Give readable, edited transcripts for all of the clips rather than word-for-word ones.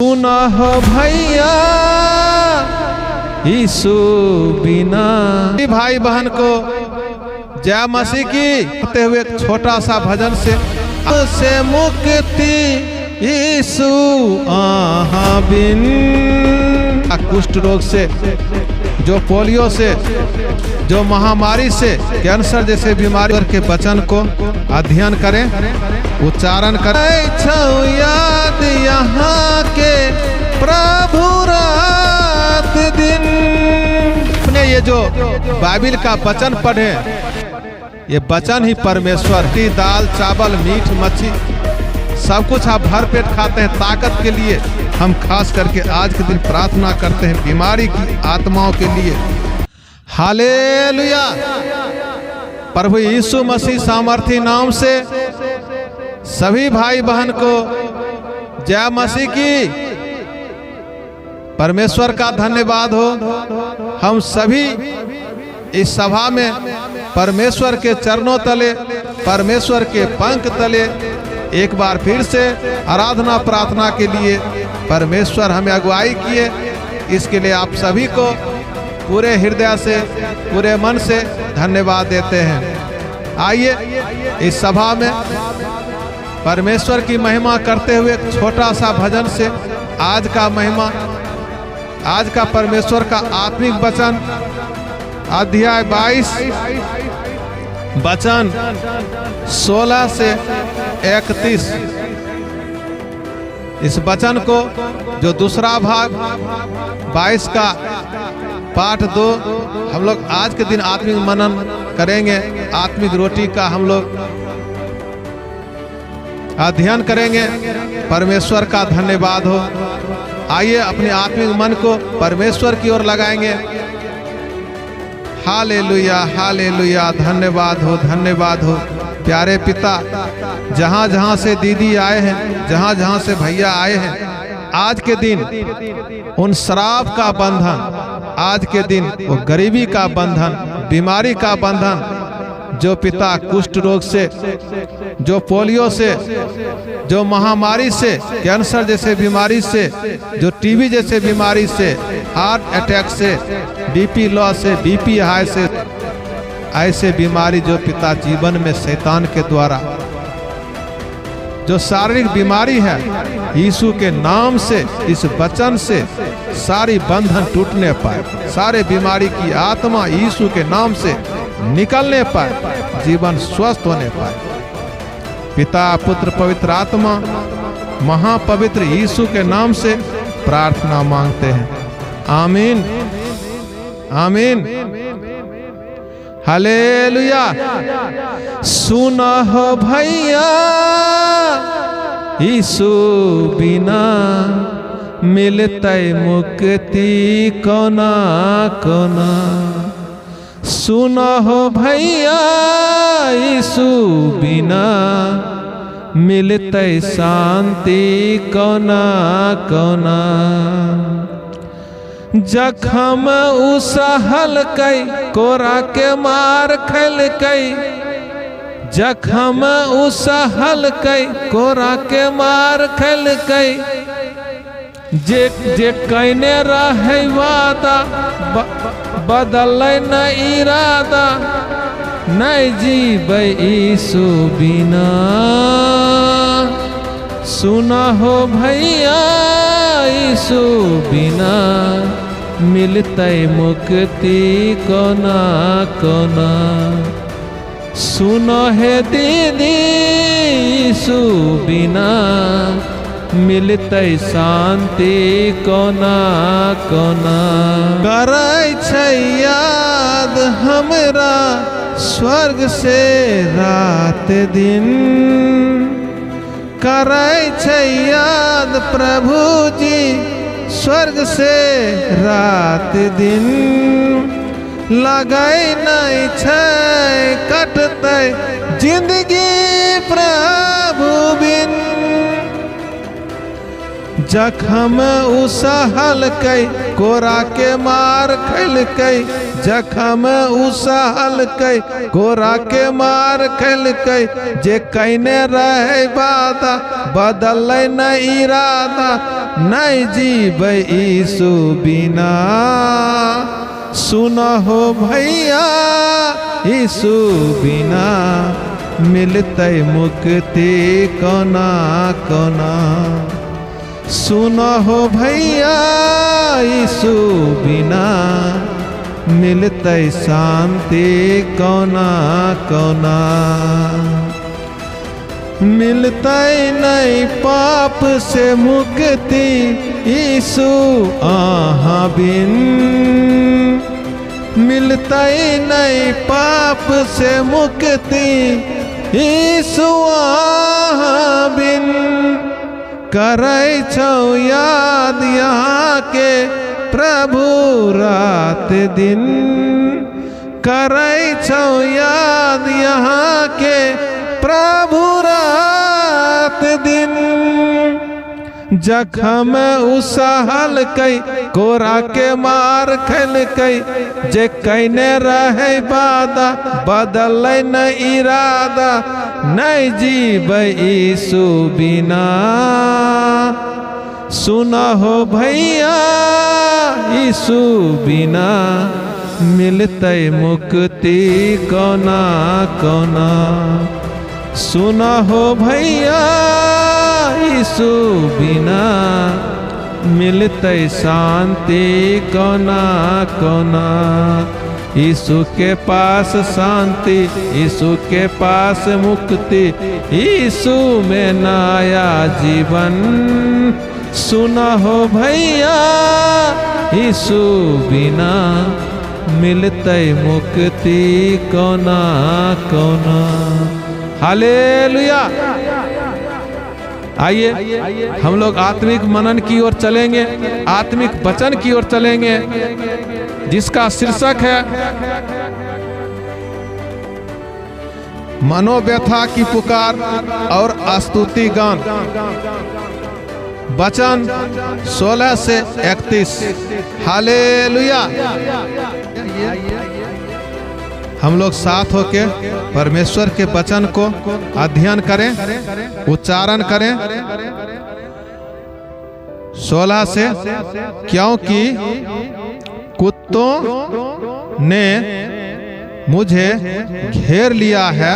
सुना हो भैया यीशु बिना। भाई बहन को जय मसीह की कहते हुए एक छोटा सा भजन से मुक्ति यीशु आहा बिन। कुष्ठ रोग से, जो पोलियो से, जो महामारी से, कैंसर जैसे बीमारी के वचन को अध्ययन करें, उच्चारण करें। याद यहाँ के प्रभु रात दिन। अपने ये जो बाइबिल का वचन पढ़े, ये वचन ही परमेश्वर की। दाल चावल मीठ मच्छी सब कुछ आप भर पेट खाते हैं ताकत के लिए। हम खास करके आज के दिन प्रार्थना करते हैं बीमारी की आत्माओं के लिए। हालेलुया। प्रभु यीशु मसीह सामर्थी नाम से सभी भाई बहन को जय मसीह की। परमेश्वर का धन्यवाद हो। हम सभी इस सभा में परमेश्वर के चरणों तले, परमेश्वर के पंख तले एक बार फिर से आराधना प्रार्थना के लिए परमेश्वर हमें अगुवाई किए। इसके लिए आप सभी को पूरे हृदय से, पूरे मन से धन्यवाद देते हैं। आइए इस सभा में परमेश्वर की महिमा करते हुए एक छोटा सा भजन से आज का महिमा, आज का परमेश्वर का आत्मिक वचन, अध्याय 22 वचन 16 से 31। इस वचन को जो दूसरा भाग 22 का पाठ 2 हम लोग आज के दिन आत्मिक मनन करेंगे। आत्मिक रोटी का हम लोग अध्ययन करेंगे। परमेश्वर का धन्यवाद हो। आइए अपने आत्मिक मन को परमेश्वर की ओर लगाएंगे। Hallelujah hallelujah. धन्यवाद हो, धन्यवाद हो। प्यारे पिता, जहाँ जहाँ से दीदी आए हैं, जहाँ जहाँ से भैया आए हैं, आज के दिन उन श्राप का बंधन, आज के दिन वो गरीबी का बंधन, बीमारी का बंधन, जो पिता कुष्ठ रोग से, जो पोलियो से, जो महामारी से, कैंसर जैसे बीमारी से, जो टीबी जैसे बीमारी से, हार्ट अटैक से, बीपी लो से, बीपी हाई से, ऐसे बीमारी जो पिता जीवन में शैतान के द्वारा जो शारीरिक बीमारी है, यीशु के नाम से, इस वचन से सारी बंधन टूटने पाए, सारे बीमारी की आत्मा यीशु के नाम से निकलने पाए, जीवन स्वस्थ होने पाए। पिता पुत्र पवित्र आत्मा महापवित्र यीशु के नाम से प्रार्थना मांगते हैं। आमीन आमीन। हालेलुया। सुना हो भैया यीशु बिना, मिलते मुक्ति कोना कोना। सुना हो भैया यीशु बिना, मिलते शांति कोना कोना। जखम उसहल कई कोरा के मार खल कई, जखम उसहल कई कोरा के मार खल कई। जे जे कहने रहे वादा बदल न इरादा, नहीं जीबै यीशु बिना। सुना हो भैया यीशु बिना, मिलते मुक्ति कोना कोना। सुनो है दीदी यीशु बिना, मिलते शांति कोना कोना। करै छै याद हमरा स्वर्ग से रात दिन, करै छै याद प्रभु जी स्वर्ग से रात दिन। लगै नहीं छै कटतै जिंदगी प्रभु बिन। जखम उसहल कई कोरा के मार खैल कई, जखम उसहल कई कोरा के मार खैल कई। जे कहने रहे वादा बदल न इरादा, नहीं जीव यीशु बिना। सुनो हो भैया यीशु बिना मिलते मुक्ति कोना कोना। सुनो हो भैया यीशु बिना मिलते शांति कोना कोना। मिलते नहीं पाप से मुक्ति यीशु आहा बिन। मिलते नहीं पाप से मुक्ति यीशु आहा बिन। करै छौ याद यहाँ के प्रभु रात दिन। करै छौ याद यहाँ के प्रभु रात दिन। जखम उसहल कई कोरा के मार खल कई। जे कहने रहे वादा बदल न इरादा। नहीं जीव यीशु बिना। सुना हो भैया यीशु बिना मिलते मुक्ति कोना कोना। सुना हो भैया यीशु बिना मिलते शांति कोना कोना। यीशु के पास शांति यीशु के पास मुक्ति यीशु में नया जीवन। सुना हो भैया यीशु बिना मिलते मुक्ति कोना कोना। हालेलुया। आइए हम लोग आत्मिक मनन की ओर चलेंगे, आत्मिक वचन की ओर चलेंगे जिसका शीर्षक है मनोव्यथा की पुकार और स्तुति गान। वचन 16 से 31। हालेलुया। हम लोग साथ होके परमेश्वर के वचन को अध्ययन करें, उच्चारण करें। 16 से, क्योंकि कुत्तों ने मुझे घेर लिया है।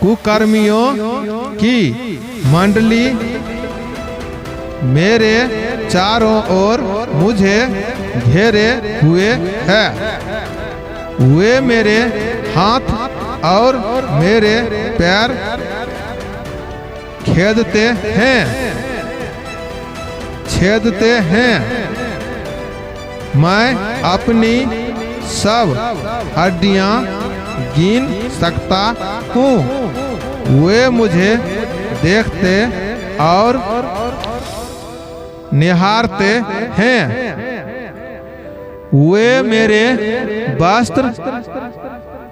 कुकर्मियों की मंडली मेरे चारों ओर मुझे घेरे हुए है। वे मेरे हाथ और मेरे पैर छेदते हैं। मैं अपनी सब हड्डियां गिन सकता हूँ। वे मुझे देखते और निहारते हैं। वे मेरे वस्त्र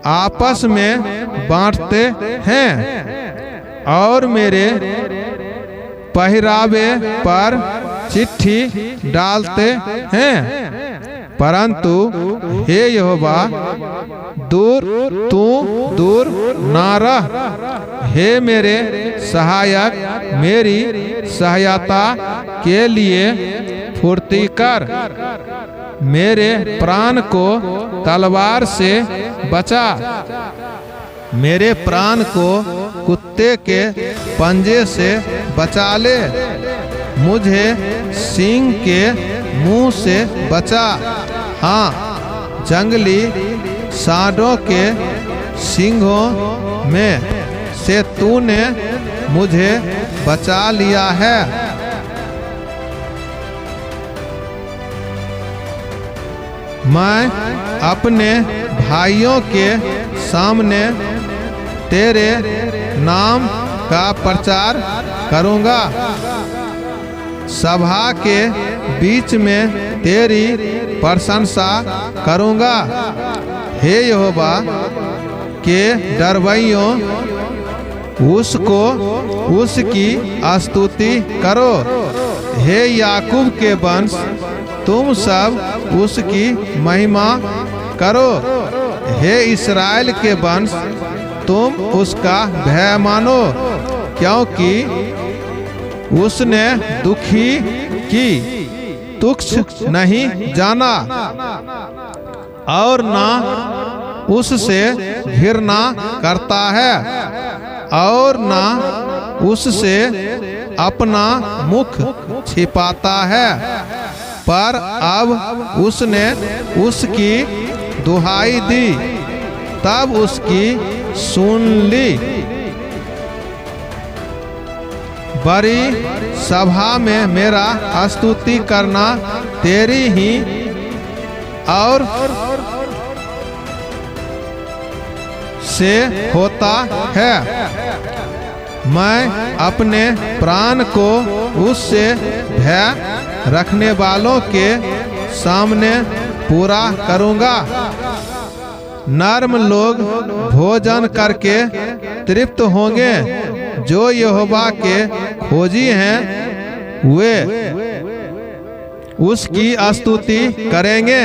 आपस में बांटते हैं और मेरे पहरावे पर चिट्ठी डालते हैं। परंतु हे यहोवा तू दूर ना रह। हे मेरे सहायक मेरी सहायता के लिए फुर्ती कर। मेरे प्राण को तलवार से बचा। मेरे प्राण को कुत्ते के पंजे से बचा ले। मुझे सिंह के मुंह से बचा। हाँ, जंगली सांडों के सिंहों में से तूने मुझे बचा लिया है। मैं अपने भाइयों के सामने तेरे नाम का प्रचार करूंगा। सभा के बीच में तेरी प्रशंसा करूंगा। हे यहोवा के डरवैयों उसको उसकी स्तुति करो। हे याकूब के वंश तुम सब उसकी महिमा करो। हे इस्राएल के वंश तुम उसका भय मानो, क्योंकि उसने दुखी की तुच्छ नहीं जाना और ना उससे घृणा करता है और ना उससे अपना मुख छिपाता है, पर अब उसने उसकी दुहाई दी तब उसकी सुन ली। बड़ी सभा में मेरा स्तुति करना तेरी ही और से होता है। मैं अपने प्राण को उससे भय रखने वालों के सामने पूरा करूंगा। नर्म लोग भोजन करके तृप्त होंगे, जो यहोवा के खोजी हैं वे उसकी स्तुति करेंगे।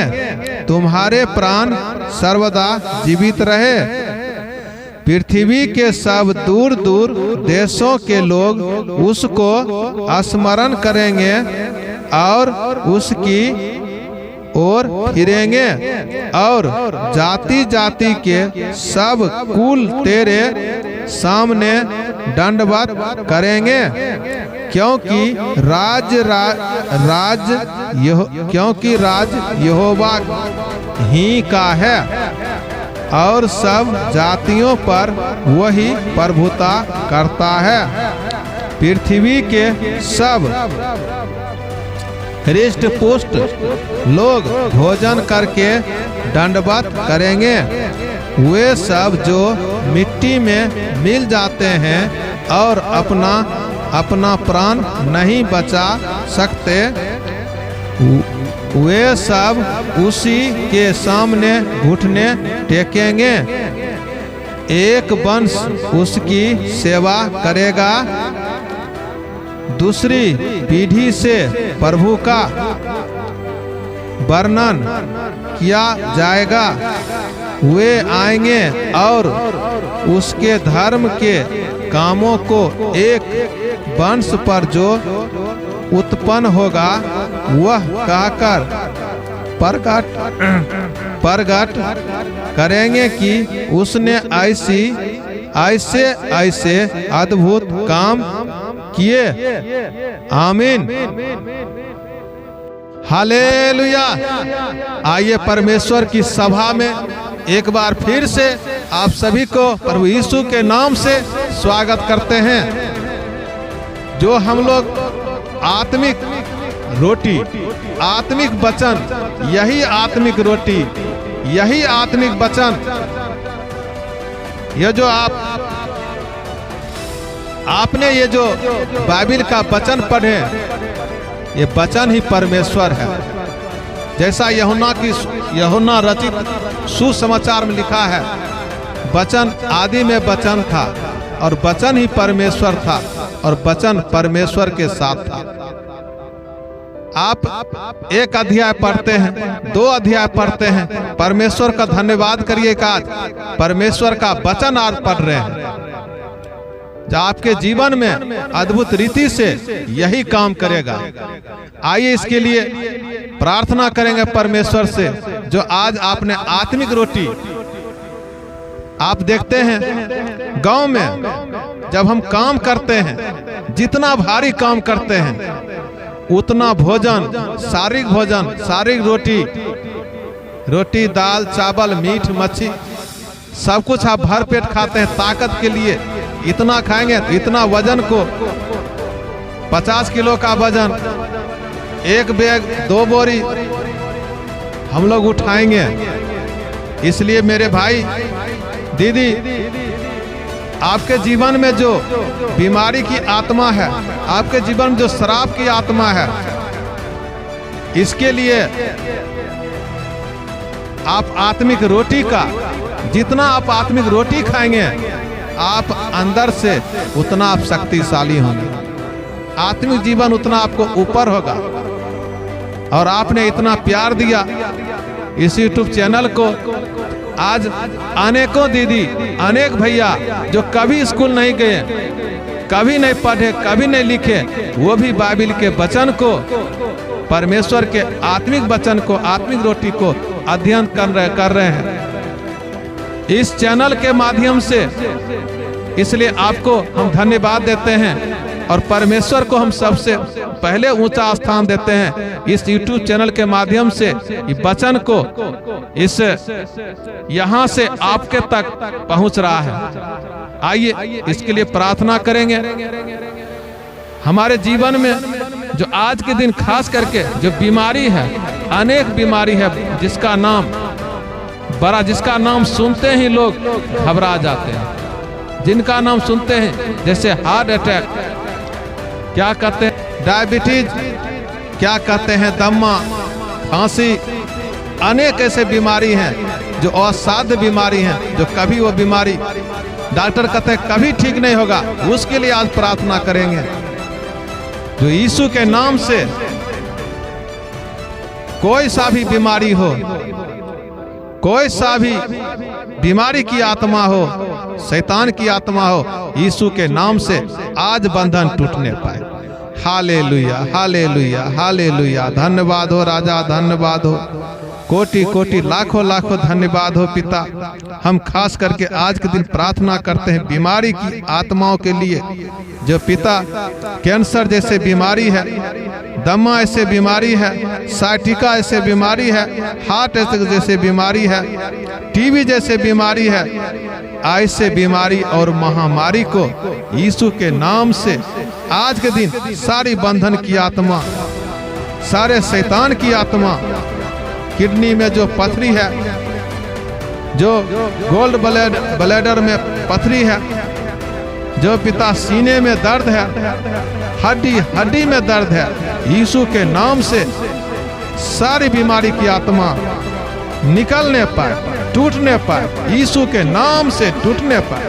तुम्हारे प्राण सर्वदा जीवित रहे। पृथ्वी के सब दूर दूर देशों के लोग उसको स्मरण करेंगे और उसकी ओर फिरेंगे और जाति जाति के सब कुल तेरे सामने दंडवत करेंगे, क्योंकि राज यहोवा ही का है और सब जातियों पर वही प्रभुता करता है। पृथ्वी के सब हृष्ट पुष्ट लोग भोजन करके दंडवत करेंगे। वे सब जो मिट्टी में मिल जाते हैं और अपना प्राण नहीं बचा सकते, वे सब उसी के सामने घुटने टेकेंगे। एक वंश उसकी सेवा करेगा, दूसरी पीढ़ी से प्रभु का वर्णन किया जाएगा। वे आएंगे और उसके धर्म के कामों को एक वंश पर जो उत्पन्न होगा वह कहकर प्रगट करेंगे कि उसने ऐसे अद्भुत काम किए। आमीन, हालेलुया। आइए परमेश्वर की सभा में एक बार फिर से आप सभी को प्रभु यीशु के नाम से स्वागत करते हैं। जो हम लोग आत्मिक रोटी, आत्मिक वचन, यही आत्मिक रोटी, यही आत्मिक वचन, ये जो आपने ये जो बाइबिल का वचन पढ़े, ये वचन ही परमेश्वर है। जैसा यूहन्ना रचित सुसमाचार में लिखा है, वचन आदि में वचन था और वचन ही परमेश्वर था और वचन परमेश्वर के साथ था। आप एक अध्याय पढ़ते हैं, 2 अध्याय पढ़ते हैं, परमेश्वर का धन्यवाद करिए कि आज परमेश्वर का वचन आज पढ़ रहे हैं। जो आपके जीवन में अद्भुत रीति से यही काम करेगा। आइए इसके लिए प्रार्थना करेंगे परमेश्वर से, जो आज आपने आत्मिक रोटी, आप देखते हैं गांव में जब हम काम करते हैं, जितना भारी काम करते हैं उतना भोजन, शारीरिक रोटी, दाल, चावल, मीट, मच्छी, सब कुछ आप भर पेट खाते हैं ताकत के लिए। इतना खाएंगे तो इतना वजन को 50 किलो का वजन, 1 बैग 2 बोरी हम लोग उठाएंगे। इसलिए मेरे भाई दीदी, आपके जीवन में जो बीमारी की आत्मा है, आपके जीवन में जो शराब की आत्मा है, इसके लिए आप आत्मिक रोटी का, जितना आप आत्मिक रोटी खाएंगे, आप अंदर से उतना आप शक्तिशाली होंगे। आत्मिक जीवन उतना आपको ऊपर होगा। और आपने इतना प्यार दिया इस YouTube चैनल को। आज अनेकों दीदी, अनेक भैया जो कभी स्कूल नहीं गए, कभी नहीं पढ़े, कभी नहीं लिखे, वो भी बाइबिल के वचन को, परमेश्वर के आत्मिक वचन को, आत्मिक रोटी को अध्ययन कर रहे हैं इस चैनल के माध्यम से। इसलिए आपको हम धन्यवाद देते हैं और परमेश्वर को हम सबसे पहले ऊंचा स्थान देते हैं। इस YouTube चैनल के माध्यम से वचन को इस यहाँ से आपके तक पहुंच रहा है। आइए इसके लिए प्रार्थना करेंगे। हमारे जीवन में जो आज के दिन खास करके जो बीमारी है, अनेक बीमारी है जिसका नाम सुनते ही लोग घबरा जाते हैं, जिनका नाम सुनते हैं जैसे हार्ट अटैक, क्या कहते हैं डायबिटीज, क्या कहते हैं दम्मा, खांसी, अनेक ऐसे बीमारी हैं जो असाध्य बीमारी हैं, जो कभी वो बीमारी डॉक्टर कहते हैं कभी ठीक नहीं होगा। उसके लिए आज प्रार्थना करेंगे। जो यीशु के नाम से कोई सा भी बीमारी हो, कोई सा भी बीमारी की आत्मा हो, शैतान की आत्मा हो, यीशु के नाम से आज बंधन टूटने पाए। Hallelujah, hallelujah, hallelujah. धन्यवाद हो राजा, धन्यवाद हो, कोटि कोटि लाखों लाखों धन्यवाद हो पिता। हम खास करके आज के दिन प्रार्थना करते हैं बीमारी की आत्माओं के लिए, जो पिता कैंसर जैसे बीमारी है, दमा ऐसे बीमारी है, साइटिका ऐसे बीमारी है, हार्ट जैसे बीमारी है, टीबी जैसे बीमारी है, ऐसे बीमारी और महामारी को यीशु के नाम से आज के दिन सारी बंधन की आत्मा, सारे शैतान की आत्मा, किडनी में जो पथरी है, जो गोल्ड ब्लैडर में पथरी है, जो पिता सीने में दर्द है, हड्डी में दर्द है, यीशु के नाम से सारी बीमारी की आत्मा निकलने पाए, टूटने पाए, यीशु के नाम से टूटने पाए।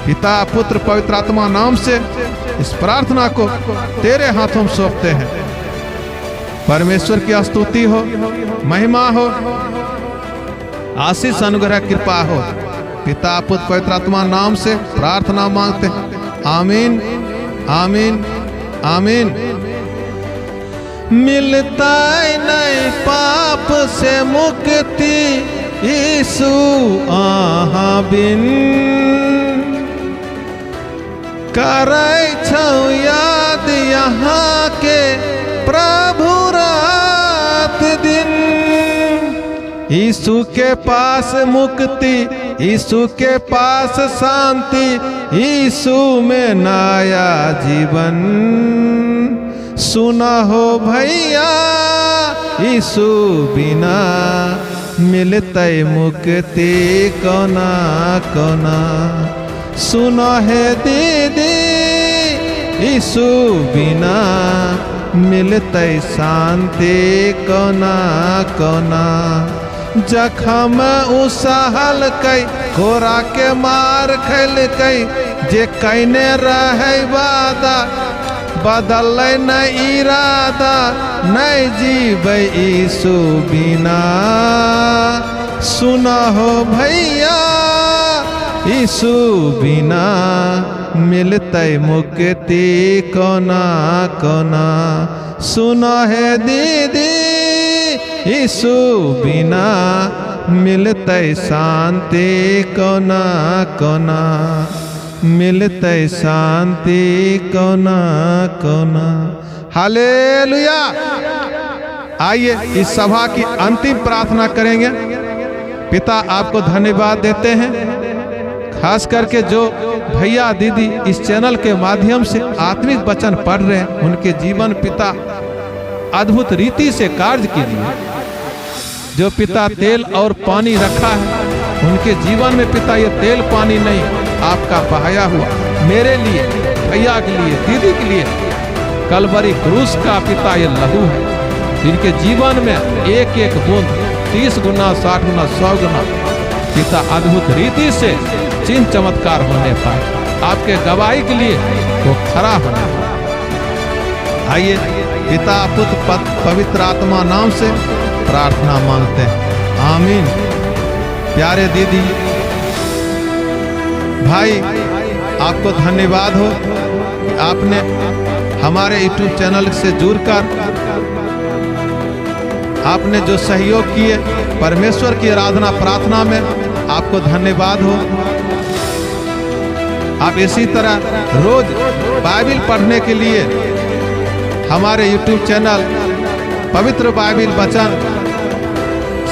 पिता पुत्र पवित्र आत्मा नाम से इस प्रार्थना को तेरे हाथों में सौंपते हैं। परमेश्वर की स्तुति हो, महिमा हो, आशीष अनुग्रह कृपा हो। पिता पुत्र पवित्र आत्मा नाम से प्रार्थना मांगते हैं। आमीन, आमीन, आमीन। मिलता नहीं पाप से मुक्ति यीशु आहा बिन, करै छौ याद यहाँ के प्रभु रात दिन। यीशु के पास मुक्ति, यीशु के पास शांति, यीशु में नया जीवन। सुना हो भैया यीशु बिना मिलते मुक्ति कोना कोना। सुना है दीदी यीशु बिना मिलते शांति कोना कोना। जखम उसहल कई कोरा के मार खैल कई, जे कहने रहे वादा बदल न इरादा, नहीं जीवे यीशु बिना। सुना हो भैया यीशु बिना मिलते मुक्ति कोना कोना। सुना है दीदी यीशु बिना मिलते शांति कोना कोना, मिलते शांति कोना कोना। हालेलुया। आइए इस सभा की अंतिम प्रार्थना करेंगे। पिता आपको धन्यवाद देते हैं, खास करके जो भैया दीदी इस चैनल के माध्यम से आत्मिक वचन पढ़ रहे हैं, उनके जीवन पिता अद्भुत रीति से कार्य कीजिए। जो पिता तेल और पानी रखा है, उनके जीवन में पिता ये तेल पानी नहीं आपका बहाया हुआ मेरे लिए, भैया के लिए, दीदी के लिए कलवरी क्रूस का पिता ये लहू है। इनके जीवन में एक एक बूंद 30 गुना 60 गुना 100 गुना पिता अद्भुत रीति से चिन्ह चमत्कार होने पाए, आपके गवाही के लिए वो खड़ा होने पाए। आइए पिता पुत्र पवित्र आत्मा नाम से प्रार्थना मांगते हैं। आमीन। प्यारे दीदी भाई, आपको धन्यवाद हो कि आपने हमारे YouTube चैनल से जुड़कर आपने जो सहयोग किए परमेश्वर की आराधना प्रार्थना में, आपको धन्यवाद हो। आप इसी तरह रोज बाइबिल पढ़ने के लिए हमारे YouTube चैनल पवित्र बाइबिल वचन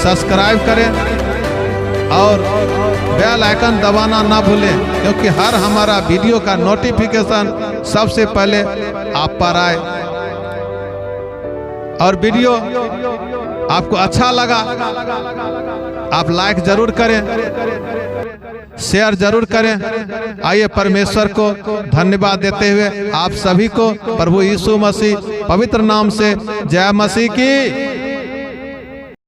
सब्सक्राइब करें और बेल आइकन दबाना ना भूलें, क्योंकि हर हमारा वीडियो का नोटिफिकेशन सबसे पहले आप पर आए। और वीडियो आपको अच्छा लगा आप लाइक जरूर करें, शेयर जरूर करें। आइए परमेश्वर को धन्यवाद देते हुए आप सभी को प्रभु यीशु मसीह पवित्र नाम से जय मसीह की।